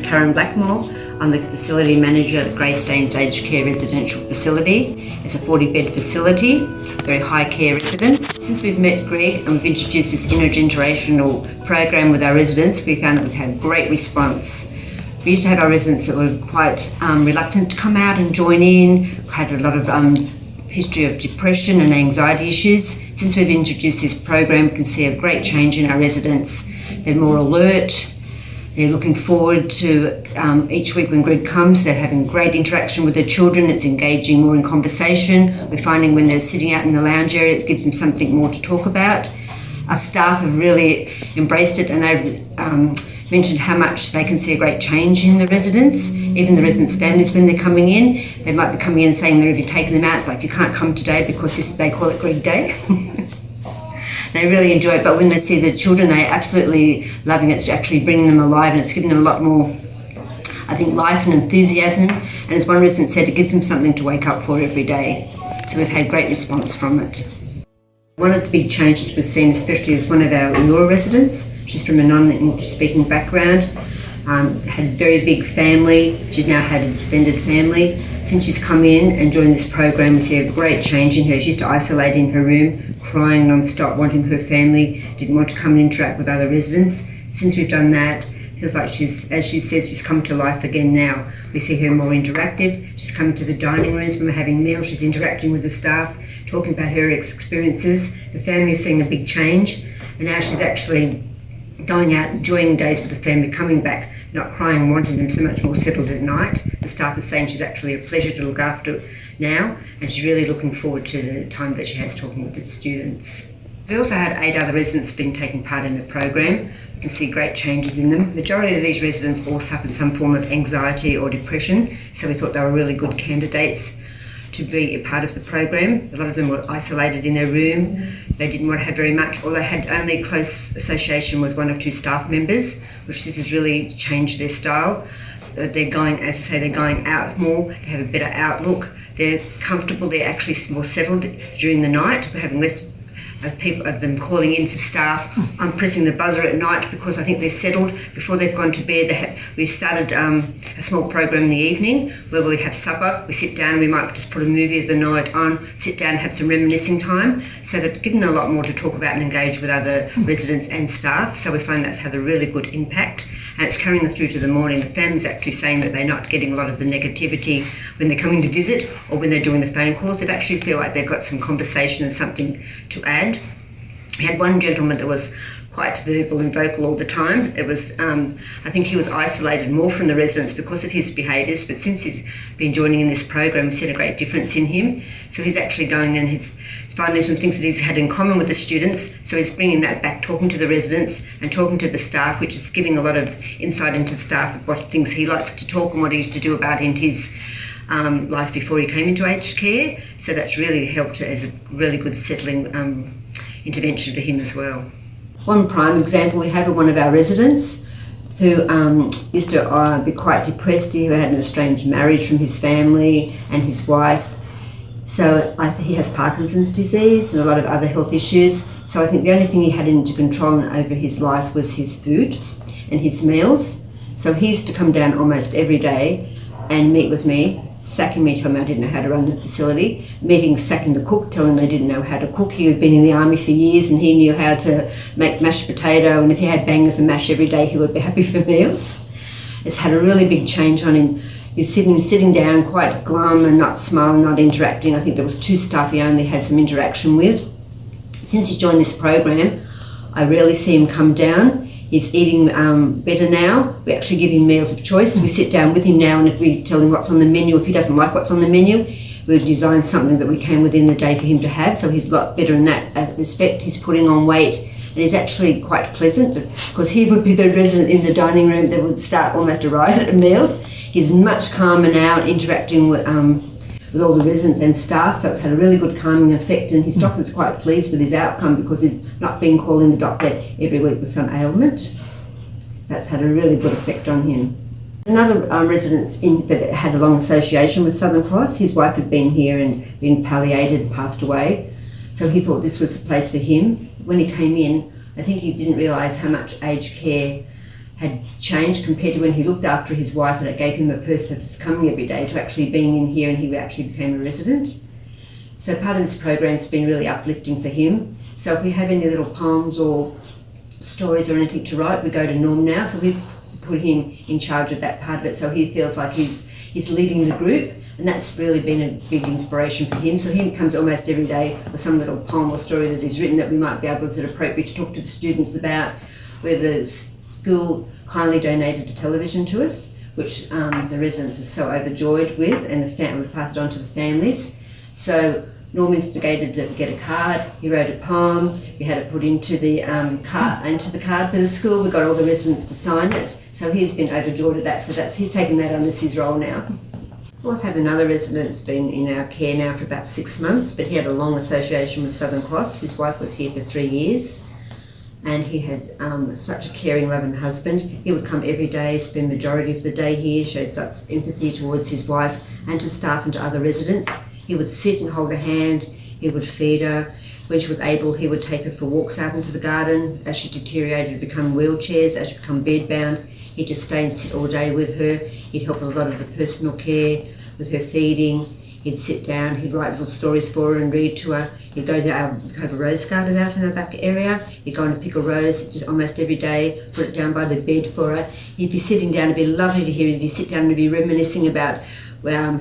Karen Blackmore. I'm the facility manager at Greystanes Aged Care Residential Facility. It's a 40-bed facility, very high care residents. Since we've met Greg and we've introduced this intergenerational program with our residents, we found that we've had great response. We used to have our residents that were quite reluctant to come out and join in, had a lot of history of depression and anxiety issues. Since we've introduced this program, we can see a great change in our residents. They're more alert. They're looking forward to each week when Greg comes. They're having great interaction with their children. It's engaging more in conversation. We're finding when they're sitting out in the lounge area, it gives them something more to talk about. Our staff have really embraced it, and they've mentioned how much they can see a great change in the residents. Even the residents' families, when they're coming in, they might be coming in and saying that if you're taking them out, it's like, you can't come today because they call it Greg Day. They really enjoy it, but when they see the children, they're absolutely loving it. It's actually bringing them alive, and it's giving them a lot more, I think, life and enthusiasm. And as one resident said, it gives them something to wake up for every day. So we've had great response from it. One of the big changes we've seen, especially as one of our newer residents, she's from a non-English speaking background, had very big family. She's now had an extended family. Since she's come in and joined this program, we see a great change in her. She used to isolate in her room, crying non-stop, wanting her family, didn't want to come and interact with other residents. Since we've done that, feels like she's, as she says, she's come to life again now. We see her more interactive. She's coming to the dining rooms when we're having meals. She's interacting with the staff, talking about her experiences. The family is seeing a big change, and now she's actually going out, enjoying days with the family, coming back, not crying and wanting them so much more settled at night. The staff is saying she's actually a pleasure to look after now, and she's really looking forward to the time that she has talking with the students. We also had 8 other residents been taking part in the program. You can see great changes in them. The majority of these residents all suffered some form of anxiety or depression, so we thought they were really good candidates to be a part of the program. A lot of them were isolated in their room. They didn't want to have very much, or they had only close association with 1 or 2 staff members, which this has really changed their style. They're going, as I say, they're going out more, they have a better outlook, they're comfortable, they're actually more settled during the night. We're having less of them calling in for staff. I'm pressing the buzzer at night because I think they're settled before they've gone to bed. We started a small program in the evening where we have supper, we sit down, we might just put a movie of the night on, sit down and have some reminiscing time, so they've given a lot more to talk about and engage with other residents and staff. So we find that's had a really good impact, and it's carrying us through to the morning. The family's actually saying that they're not getting a lot of the negativity when they're coming to visit or when they're doing the phone calls. They actually feel like they've got some conversation and something to add. We had one gentleman that was quite verbal and vocal all the time. It was, I think he was isolated more from the residents because of his behaviours, but since he's been joining in this program, we've seen a great difference in him. So he's actually going and he's finding some things that he's had in common with the students, so he's bringing that back, talking to the residents and talking to the staff, which is giving a lot of insight into the staff of what things he likes to talk and what he used to do about in his life before he came into aged care. So that's really helped as a really good settling intervention for him as well. One prime example we have of one of our residents who used to be quite depressed. He had an estranged marriage from his family and his wife. So he has Parkinson's disease and a lot of other health issues. So I think the only thing he had into control over his life was his food and his meals. So he used to come down almost every day and meet with me, sacking me, telling me I didn't know how to run the facility, meeting, sacking the cook, telling me they didn't know how to cook. He had been in the army for years and he knew how to make mashed potato, and if he had bangers and mash every day, he would be happy for meals. It's had a really big change on him. He's sitting down quite glum and not smiling, not interacting. I think there was 2 staff he only had some interaction with. Since he's joined this program, I rarely see him come down. He's eating better now. We actually give him meals of choice. We sit down with him now and we tell him what's on the menu. If he doesn't like what's on the menu, we'll design something that we can within the day for him to have. So he's a lot better in that respect. He's putting on weight and he's actually quite pleasant, because he would be the resident in the dining room that would start almost a riot at meals. He's much calmer now, interacting with all the residents and staff, so it's had a really good calming effect, and his doctor's quite pleased with his outcome because he's not been calling the doctor every week with some ailment. So that's had a really good effect on him. Another resident that had a long association with Southern Cross, his wife had been here and been palliated, passed away, so he thought this was the place for him. When he came in, I think he didn't realise how much aged care had changed compared to when he looked after his wife, and it gave him a purpose coming every day to actually being in here, and he actually became a resident. So part of this program's been really uplifting for him. So if we have any little poems or stories or anything to write, we go to Norm now. So we put him in charge of that part of it, so he feels like he's leading the group, and that's really been a big inspiration for him. So he comes almost every day with some little poem or story that he's written that we might be able to appropriate to talk to the students about, where the school kindly donated a television to us, which the residents are so overjoyed with, and the family passed it on to the families. So Norm instigated to get a card. He wrote a poem. We had it put into the card for the school. We got all the residents to sign it. So he's been overjoyed at that. So he's taken that on as his role now. We also have another resident that's been in our care now for about 6 months, but he had a long association with Southern Cross. His wife was here for 3 years, and he had such a caring, loving husband. He would come every day, spend majority of the day here, showed such empathy towards his wife and to staff and to other residents. He would sit and hold her hand, he would feed her. When she was able, he would take her for walks out into the garden. As she deteriorated, he'd become wheelchairs, as she became bedbound, he'd just stay and sit all day with her. He'd help with a lot of the personal care, with her feeding. He'd sit down, he'd write little stories for her and read to her. He'd go to our kind of a rose garden out in our back area. He'd go and pick a rose just almost every day, put it down by the bed for her. He'd be sitting down, it'd be lovely to hear. He'd sit down and be reminiscing about,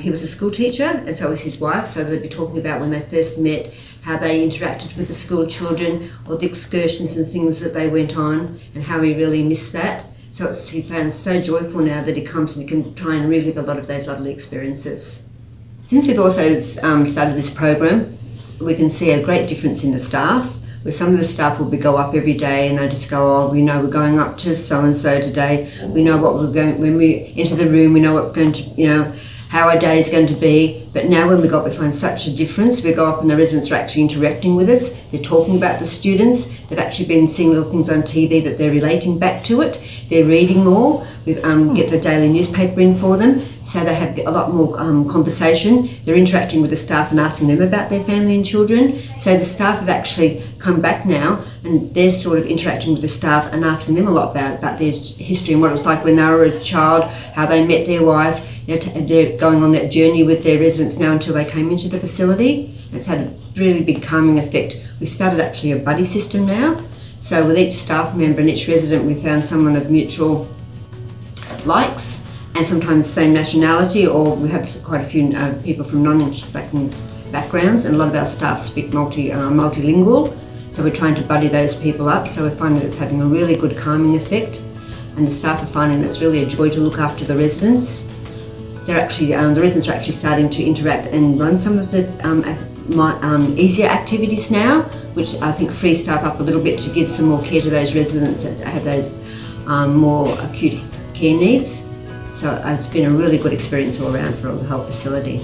he was a school teacher, and so was his wife, so they'd be talking about when they first met, how they interacted with the school children, or the excursions and things that they went on, and how he really missed that. So he found so joyful now that he comes and he can try and relive a lot of those lovely experiences. Since we've also started this program, we can see a great difference in the staff, where some of the staff will go up every day and they just go, oh, we know we're going up to so-and-so today, we know what we're going, when we enter the room, we know what we're going to, how our day is going to be. But now when we find such a difference. We go up and the residents are actually interacting with us. They're talking about the students. They've actually been seeing little things on TV that they're relating back to it. They're reading more. We get the daily newspaper in for them, so they have a lot more conversation. They're interacting with the staff and asking them about their family and children. So the staff have actually come back now, and they're sort of interacting with the staff and asking them a lot about their history and what it was like when they were a child, how they met their wife. They're going on that journey with their residents now until they came into the facility. It's had a really big calming effect. We started actually a buddy system now. So with each staff member and each resident, we found someone of mutual likes and sometimes the same nationality, or we have quite a few people from non-Black backgrounds, and a lot of our staff speak multilingual. So we're trying to buddy those people up. So we're finding that it's having a really good calming effect, and the staff are finding that it's really a joy to look after the residents. They're actually, the residents are actually starting to interact and run some of the easier activities now, which I think frees staff up a little bit to give some more care to those residents that have those more acute care needs. So it's been a really good experience all around for the whole facility.